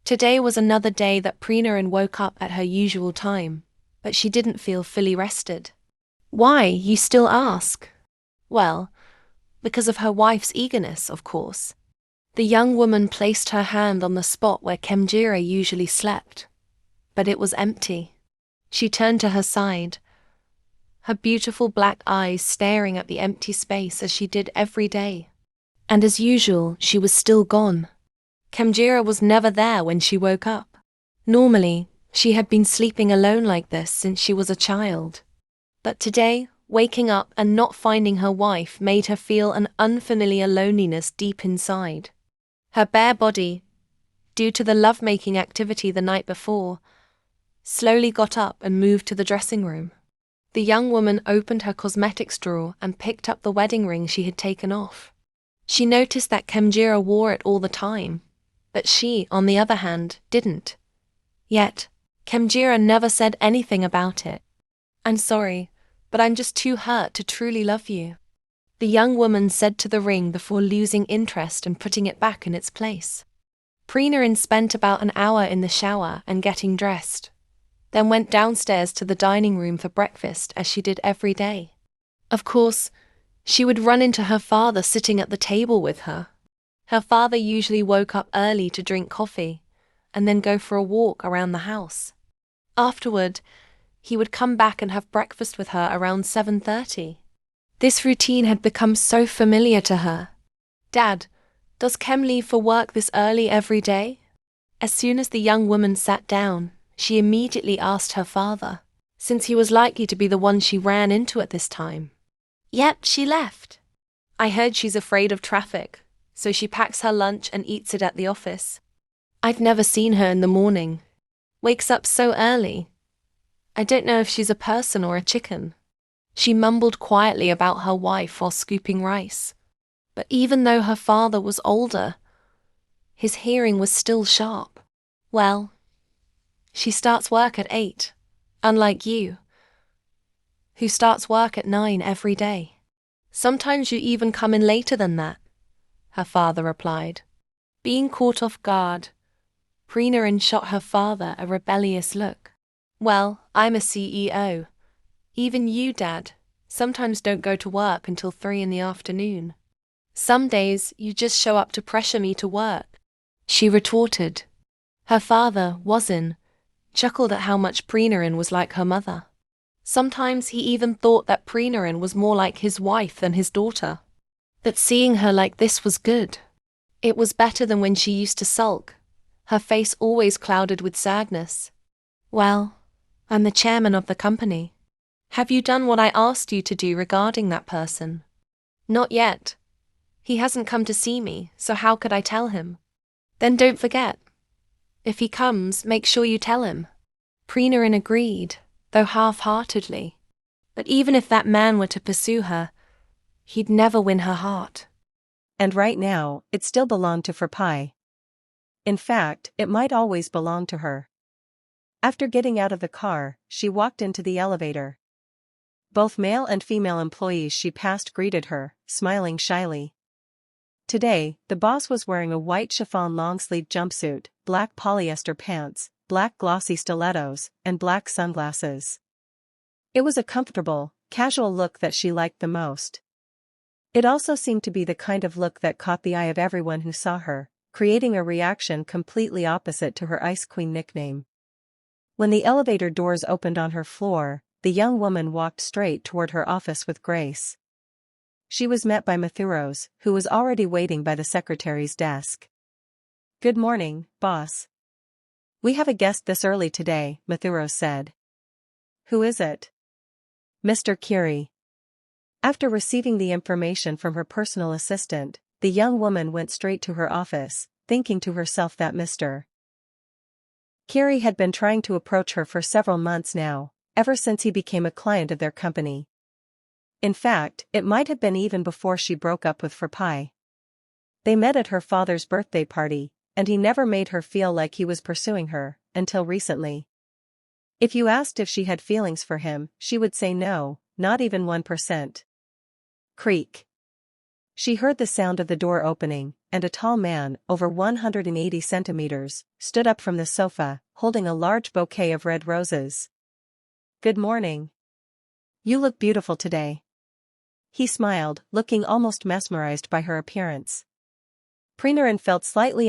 Today was another day that Preenarin woke up at her usual time, but she didn't feel fully rested. Why, you still ask? Well, because of her wife's eagerness, of course. The young woman placed her hand on the spot where Kemjira usually slept, but it was empty. She turned to her side, her beautiful black eyes staring at the empty space as she did every day. And as usual, she was still gone. Kemjira was never there when she woke up. Normally, she had been sleeping alone like this since she was a child. But today, waking up and not finding her wife made her feel an unfamiliar loneliness deep inside. Her bare body, due to the lovemaking activity the night before, slowly got up and moved to the dressing room. The young woman opened her cosmetics drawer and picked up the wedding ring she had taken off. She noticed that Kemjira wore it all the time, but she, on the other hand, didn't. Yet, Kemjira never said anything about it. "I'm sorry, but I'm just too hurt to truly love you," the young woman said to the ring before losing interest and putting it back in its place. Preenarin spent about an hour in the shower and getting dressed, then went downstairs to the dining room for breakfast as she did every day. Of course, she would run into her father sitting at the table with her. Her father usually woke up early to drink coffee and then go for a walk around the house. Afterward, he would come back and have breakfast with her around 7:30. This routine had become so familiar to her. "Dad, does Kem leave for work this early every day?" As soon as the young woman sat down, she immediately asked her father, since he was likely to be the one she ran into at this time. "Yep, she left. I heard she's afraid of traffic, so she packs her lunch and eats it at the office. I've never seen her in the morning. Wakes up so early. I don't know if she's a person or a chicken." She mumbled quietly about her wife while scooping rice. But even though her father was older, his hearing was still sharp. "Well, she starts work at 8, unlike you, who starts work at 9 every day. Sometimes you even come in later than that," her father replied. Being caught off guard, Preenarin shot her father a rebellious look. "Well, I'm a CEO. Even you, Dad, sometimes don't go to work until 3 in the afternoon. Some days you just show up to pressure me to work," she retorted. Her father, Wazin, chuckled at how much Preenarin was like her mother. Sometimes he even thought that Preenarin was more like his wife than his daughter. But seeing her like this was good. It was better than when she used to sulk, her face always clouded with sadness. "Well, I'm the chairman of the company. Have you done what I asked you to do regarding that person?" "Not yet. He hasn't come to see me, so how could I tell him?" "Then don't forget. If he comes, make sure you tell him." Preenarin agreed, though half-heartedly. But even if that man were to pursue her, he'd never win her heart. And right now, it still belonged to Firpai. In fact, it might always belong to her. After getting out of the car, she walked into the elevator. Both male and female employees she passed greeted her, smiling shyly. Today, the boss was wearing a white chiffon long-sleeved jumpsuit, black polyester pants, black glossy stilettos, and black sunglasses. It was a comfortable, casual look that she liked the most. It also seemed to be the kind of look that caught the eye of everyone who saw her, creating a reaction completely opposite to her Ice Queen nickname. When the elevator doors opened on her floor, the young woman walked straight toward her office with grace. She was met by Mathuros, who was already waiting by the secretary's desk. "Good morning, boss. We have a guest this early today," Mathuros said. "Who is it?" "Mr. Curie." After receiving the information from her personal assistant, the young woman went straight to her office, thinking to herself that Mr. Curie had been trying to approach her for several months now, ever since he became a client of their company. In fact, it might have been even before she broke up with Firpai. They met at her father's birthday party, and he never made her feel like he was pursuing her, until recently. If you asked if she had feelings for him, she would say no, not even 1%. Creak. She heard the sound of the door opening, and a tall man, over 180 centimeters, stood up from the sofa, holding a large bouquet of red roses. "Good morning. You look beautiful today." He smiled, looking almost mesmerized by her appearance. Preenaran felt slightly